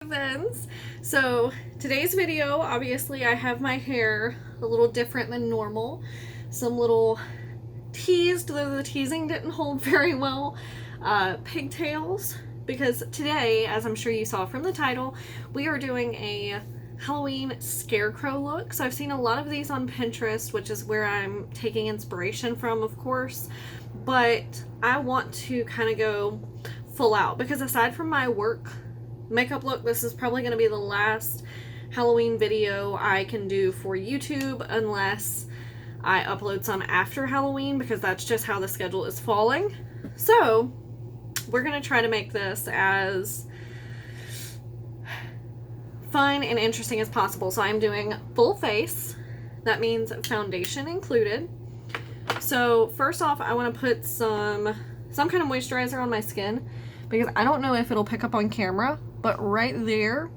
Events. So today's video, obviously I have my hair a little different than normal. Some little teased, though the teasing didn't hold very well, pigtails, because today, as I'm sure you saw from the title, we are doing a Halloween scarecrow look. So I've seen a lot of these on Pinterest, which is where I'm taking inspiration from, of course, but I want to kind of go full out because aside from my work makeup look, this is probably going to be the last Halloween video I can do for YouTube unless I upload some after Halloween, because that's just how the schedule is falling. So we're going to try to make this as fun and interesting as possible. So I'm doing full face. That means foundation included. So first off, I want to put some kind of moisturizer on my skin, because I don't know if it'll pick up on camera, but right there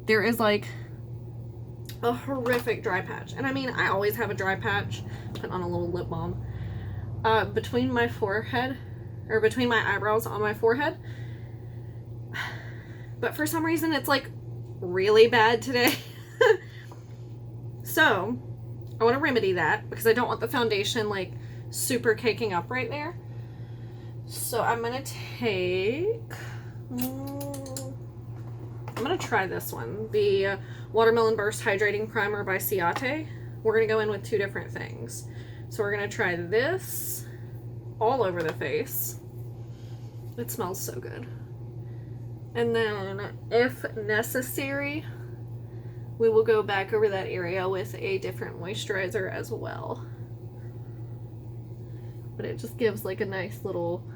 is like a horrific dry patch. And I mean, I always have a dry patch. Put on a little lip balm between my forehead, or between my eyebrows on my forehead. But for some reason, it's like really bad today. So I want to remedy that because I don't want the foundation like super caking up right there. So I'm going to take... I'm going to try this one, the Watermelon Burst Hydrating Primer by Ciate. We're going to go in with two different things. So we're going to try this all over the face. It smells so good. And then, if necessary, we will go back over that area with a different moisturizer as well. But it just gives like a nice little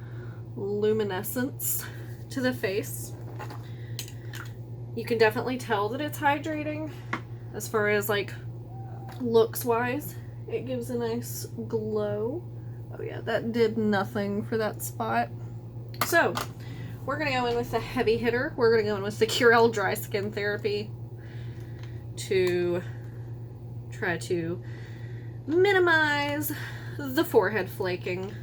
luminescence to the face. You can definitely tell that it's hydrating as far as like looks wise. It gives a nice glow. Oh yeah, that did nothing for that spot. So we're gonna go in with the heavy hitter. We're gonna go in with the Curel Dry Skin Therapy to try to minimize the forehead flaking,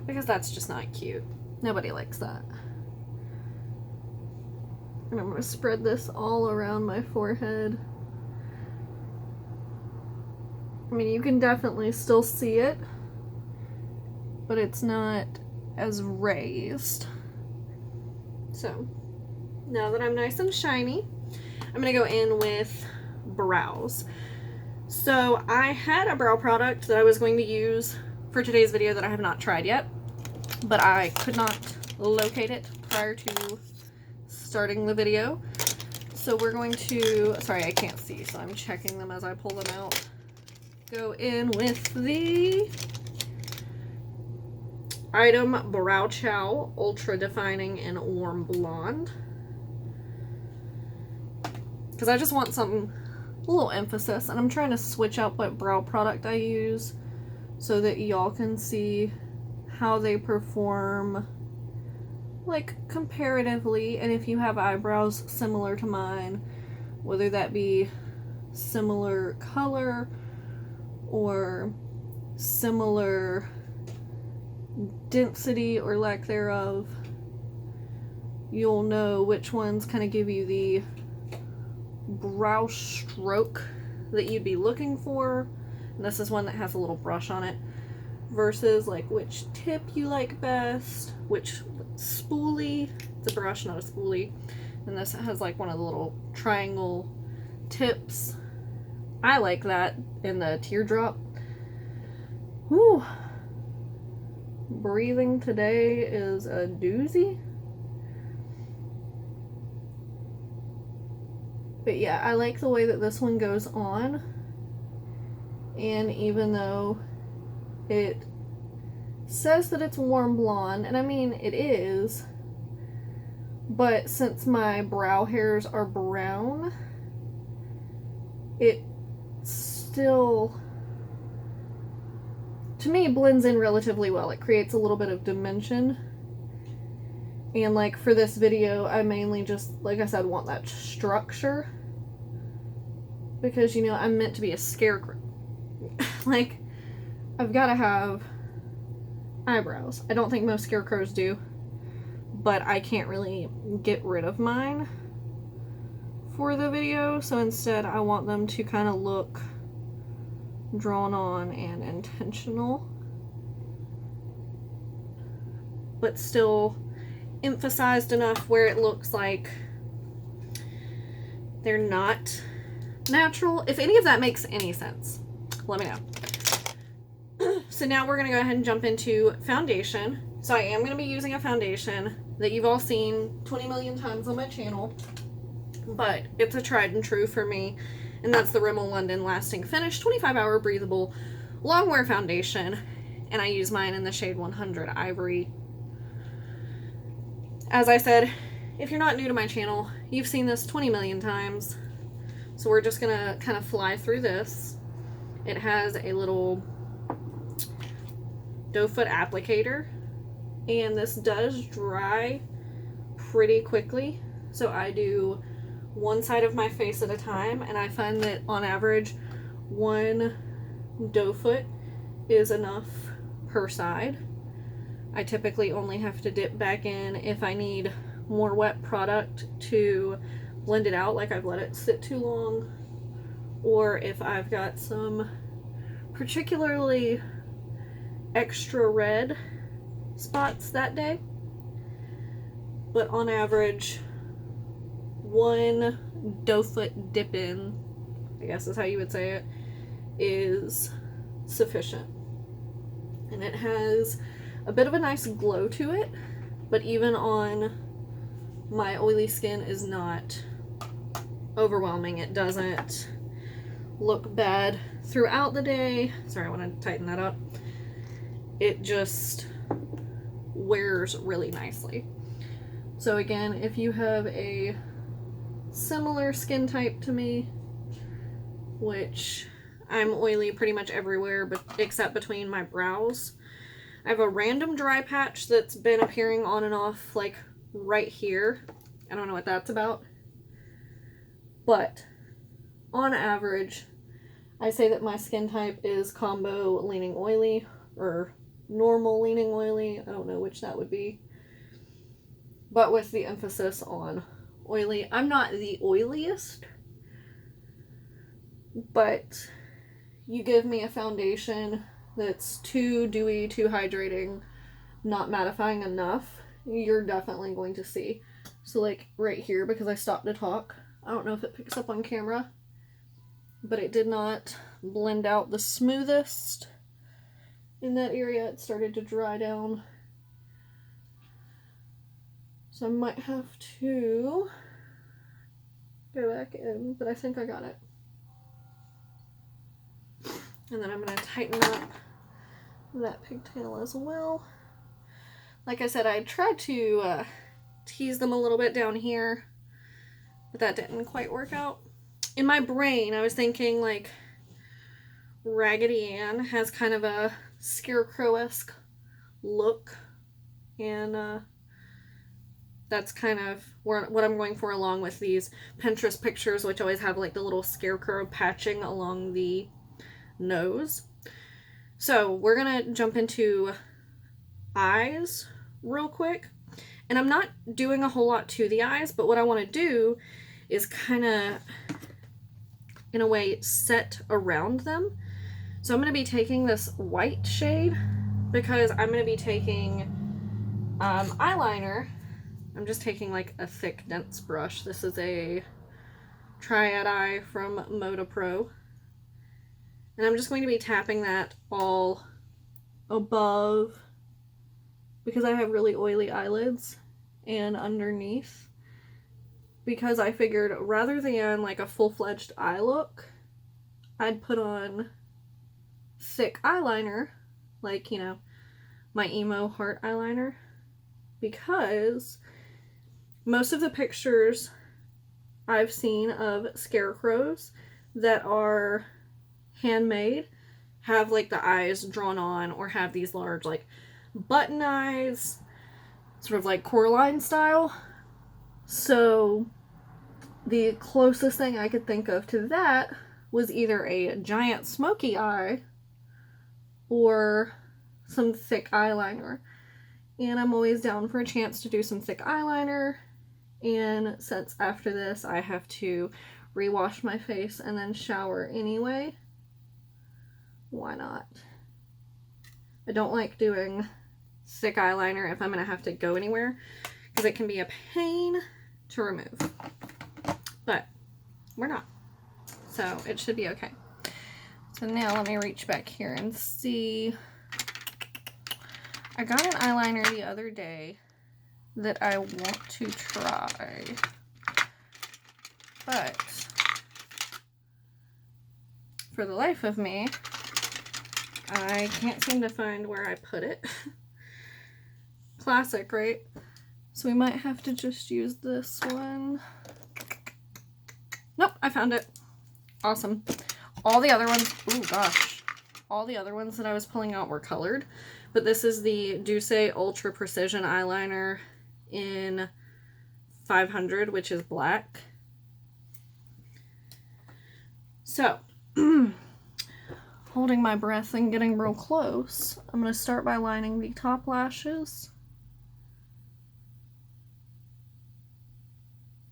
because that's just not cute. Nobody likes that. And I'm going to spread this all around my forehead. I mean, you can definitely still see it, but it's not as raised. So, now that I'm nice and shiny, I'm going to go in with brows. So, I had a brow product that I was going to use for today's video that I have not tried yet, but I could not locate it prior to starting the video. So we're going to, sorry, I can't see, so I'm checking them as I pull them out. Go in with the Item Brow Chow Ultra Defining in Warm Blonde, because I just want something, a little emphasis, and I'm trying to switch up what brow product I use so that y'all can see how they perform like comparatively, and if you have eyebrows similar to mine, whether that be similar color or similar density or lack thereof, you'll know which ones kind of give you the brow stroke that you'd be looking for. And this is one that has a little brush on it, versus like which tip you like best, which spoolie. It's a brush, not a spoolie. And this has like one of the little triangle tips. I like that in the teardrop. Whew. Breathing today is a doozy. But yeah, I like the way that this one goes on. And even though it says that it's warm blonde, and I mean it is, but since my brow hairs are brown, it still, to me, blends in relatively well. It creates a little bit of dimension. And like for this video, I mainly just, like I said, want that structure, because you know I'm meant to be a scarecrow. Like, I've got to have eyebrows. I don't think most scarecrows do, but I can't really get rid of mine for the video, so instead I want them to kind of look drawn on and intentional, but still emphasized enough where it looks like they're not natural. If any of that makes any sense, let me know. So now we're going to go ahead and jump into foundation. So I am going to be using a foundation that you've all seen 20 million times on my channel, but it's a tried and true for me, and that's the Rimmel London Lasting Finish 25-hour breathable longwear foundation, and I use mine in the shade 100 Ivory. As I said, if you're not new to my channel, you've seen this 20 million times, so we're just gonna kind of fly through this. It has a little doe foot applicator, and this does dry pretty quickly, so I do one side of my face at a time, and I find that on average 1 doe foot is enough per side. I typically only have to dip back in if I need more wet product to blend it out, like I've let it sit too long, or if I've got some particularly extra red spots that day. But on average, 1 doe foot dip in, I guess is how you would say it, is sufficient. And it has a bit of a nice glow to it, but even on my oily skin is not overwhelming. It doesn't look bad throughout the day. Sorry, I want to tighten that up. It just wears really nicely. So again, if you have a similar skin type to me, which I'm oily pretty much everywhere but except between my brows, I have a random dry patch that's been appearing on and off, like right here. I don't know what that's about, but on average I say that my skin type is combo leaning oily or normal leaning oily. I don't know which that would be, but with the emphasis on oily. I'm not the oiliest, but you give me a foundation that's too dewy, too hydrating, not mattifying enough, you're definitely going to see. So like right here, because I stopped to talk, I don't know if it picks up on camera, but it did not blend out the smoothest in that area. It started to dry down. So I might have to go back in, but I think I got it. And then I'm going to tighten up that pigtail as well. Like I said, I tried to tease them a little bit down here, but that didn't quite work out. In my brain, I was thinking like Raggedy Ann has kind of a Scarecrow-esque look, and that's kind of what I'm going for, along with these Pinterest pictures, which always have like the little scarecrow patching along the nose. So we're gonna jump into eyes real quick, and I'm not doing a whole lot to the eyes, but what I want to do is kind of, in a way, set around them. So I'm going to be taking this white shade because I'm going to be taking eyeliner. I'm just taking like a thick, dense brush. This is a Triad Eye from Moda Pro. And I'm just going to be tapping that all above, because I have really oily eyelids, and underneath, because I figured rather than like a full-fledged eye look, I'd put on thick eyeliner, like, you know, my emo heart eyeliner, because most of the pictures I've seen of scarecrows that are handmade have like the eyes drawn on, or have these large like button eyes, sort of like Coraline style. So the closest thing I could think of to that was either a giant smoky eye or some thick eyeliner. And I'm always down for a chance to do some thick eyeliner. And since after this I have to rewash my face and then shower anyway, why not? I don't like doing thick eyeliner if I'm going to have to go anywhere because it can be a pain to remove. But we're not. So it should be okay. So now let me reach back here and see. I got an eyeliner the other day that I want to try. But for the life of me, I can't seem to find where I put it. Classic, right? So we might have to just use this one. Nope, I found it. Awesome. All the other ones, oh gosh, all the other ones that I was pulling out were colored, but this is the Douce Ultra Precision Eyeliner in 500, which is black. So, holding my breath and getting real close, I'm going to start by lining the top lashes.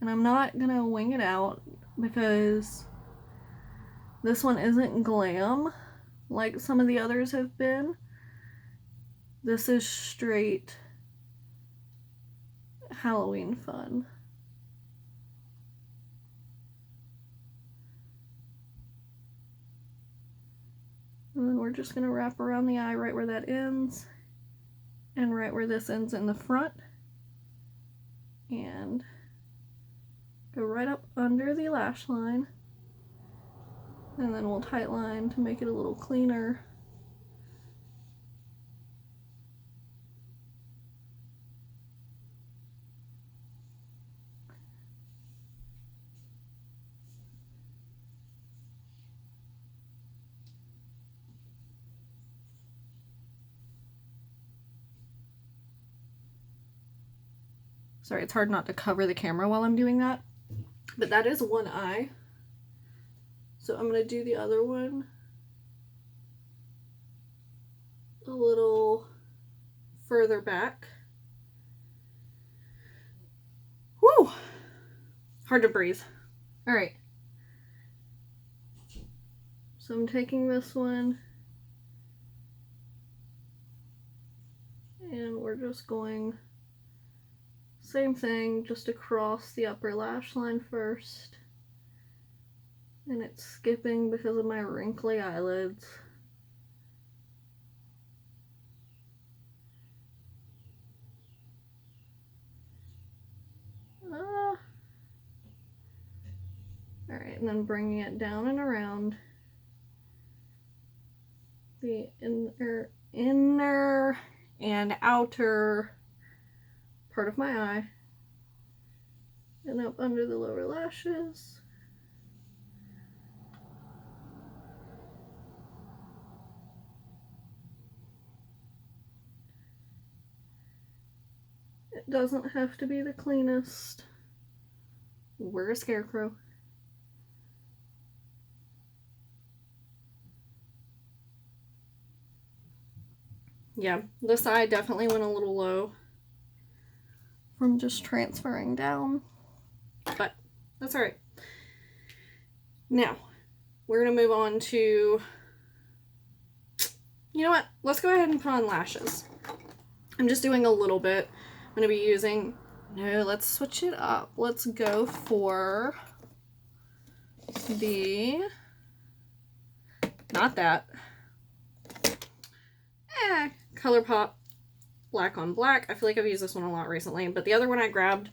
And I'm not going to wing it out because this one isn't glam like some of the others have been. This is straight Halloween fun. And then we're just going to wrap around the eye right where that ends and right where this ends in the front. And go right up under the lash line. And then we'll tight line to make it a little cleaner. Sorry, it's hard not to cover the camera while I'm doing that. But that is one eye. So I'm going to do the other one a little further back. Whew! Hard to breathe. Alright. So I'm taking this one and we're just going same thing, just across the upper lash line first. And it's skipping because of my wrinkly eyelids. Alright, and then bringing it down and around the inner and outer part of my eye. And up under the lower lashes. It doesn't have to be the cleanest. We're a Scarecrow. Yeah, this eye definitely went a little low from just transferring down, but that's all right. Now, we're going to move on to, you know what? Let's go ahead and put on lashes. I'm just doing a little bit. I'm going to be using, no, let's switch it up. Let's go for the, not that, ColourPop Black on Black. I feel like I've used this one a lot recently, but the other one I grabbed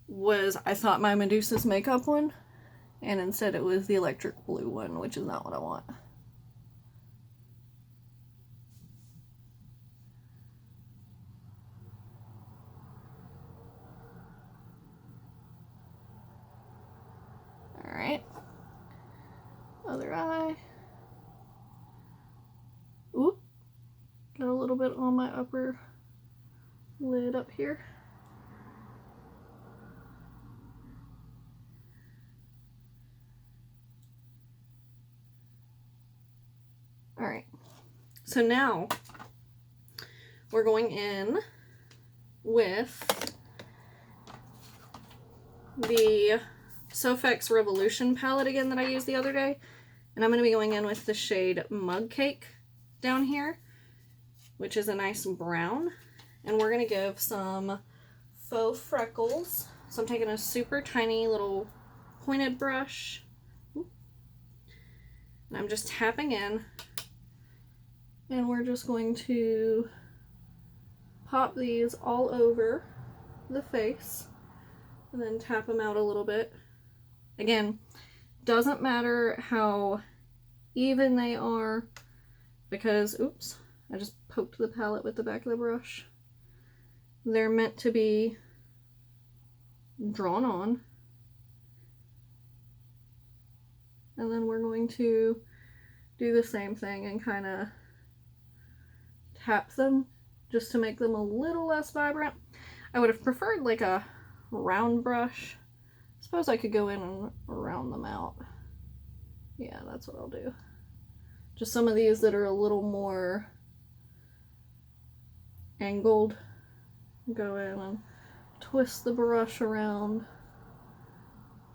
was, I thought, my Medusa's makeup one, and instead it was the electric blue one, which is not what I want. Alright. Other eye. Oop. Got a little bit on my upper lid up here. Alright. So now we're going in with the Sofx Revolution palette again that I used the other day. And I'm going to be going in with the shade Mug Cake down here, which is a nice brown. And we're going to give some faux freckles. So I'm taking a super tiny little pointed brush. And I'm just tapping in. And we're just going to pop these all over the face. And then tap them out a little bit. Again, doesn't matter how even they are, because, oops, I just poked the palette with the back of the brush. They're meant to be drawn on. And then we're going to do the same thing and kind of tap them just to make them a little less vibrant. I would have preferred like a round brush. Suppose I could go in and round them out. Yeah, that's what I'll do. Just some of these that are a little more angled. Go in and twist the brush around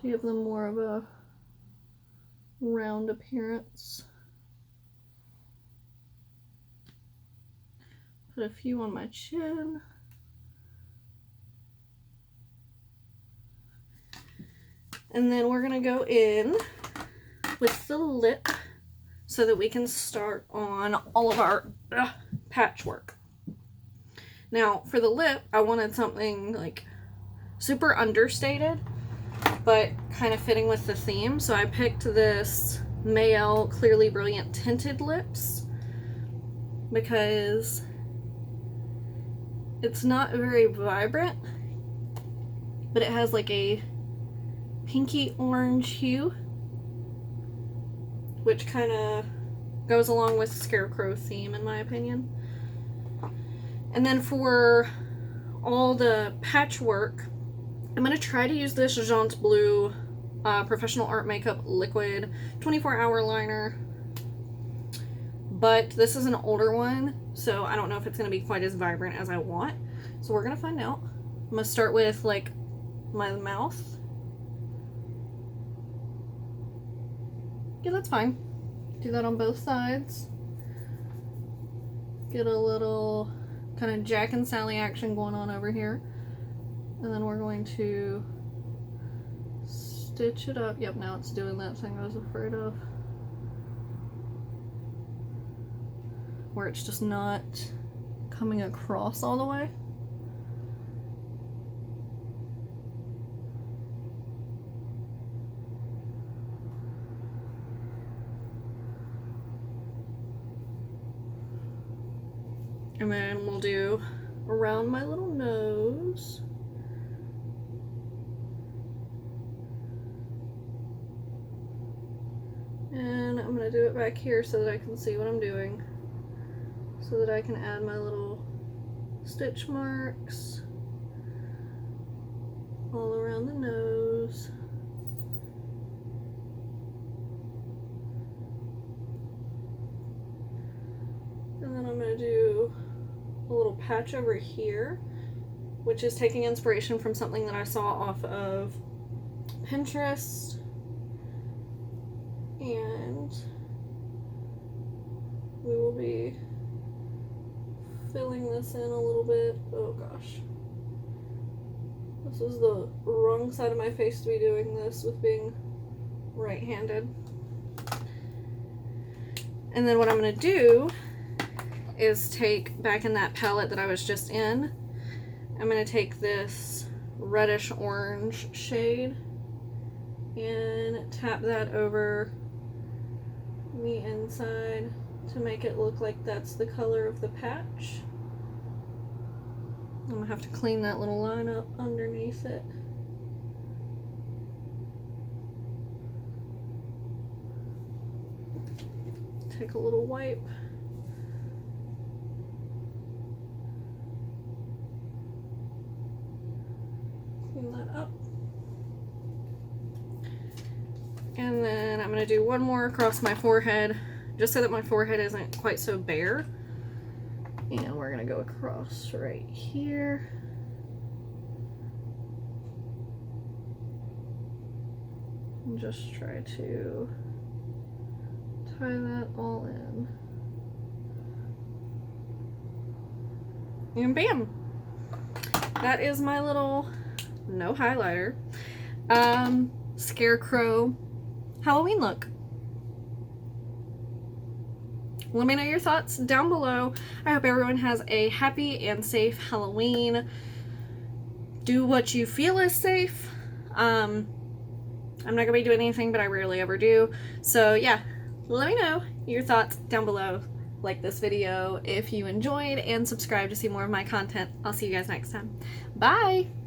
to give them more of a round appearance. Put a few on my chin. And then we're going to go in with the lip so that we can start on all of our patchwork. Now, for the lip, I wanted something like super understated, but kind of fitting with the theme. So I picked this Mayel Clearly Brilliant Tinted Lips because it's not very vibrant, but it has like a pinky orange hue, which kind of goes along with Scarecrow theme in my opinion. And then for all the patchwork, I'm going to try to use this Jaunt Blue Professional Art Makeup Liquid 24-hour liner. But this is an older one, so I don't know if it's going to be quite as vibrant as I want. So we're going to find out. I'm going to start with like my mouth. Yeah, that's fine. Do that on both sides. Get a little kind of Jack and Sally action going on over here. And then we're going to stitch it up. Yep, now it's doing that thing I was afraid of. Where it's just not coming across all the way. And then we'll do around my little nose. And I'm going to do it back here so that I can see what I'm doing. So that I can add my little stitch marks all around the nose. And then I'm going to do a little patch over here, which is taking inspiration from something that I saw off of Pinterest. And we will be filling this in a little bit. Oh gosh. This is the wrong side of my face to be doing this with being right-handed. And then what I'm going to do is take, back in that palette that I was just in, I'm going to take this reddish orange shade and tap that over the inside to make it look like that's the color of the patch. I'm gonna have to clean that little line up underneath it. Take a little wipe. Clean that up. And then I'm going to do one more across my forehead, just so that my forehead isn't quite so bare. And we're going to go across right here. and just try to tie that all in. And bam! That is my little, no highlighter, Scarecrow Halloween look. Let me know your thoughts down below. I hope everyone has a happy and safe Halloween. Do what you feel is safe. I'm not gonna be doing anything, but I rarely ever do. So yeah, let me know your thoughts down below. Like this video if you enjoyed, and subscribe to see more of my content. I'll see you guys next time. Bye!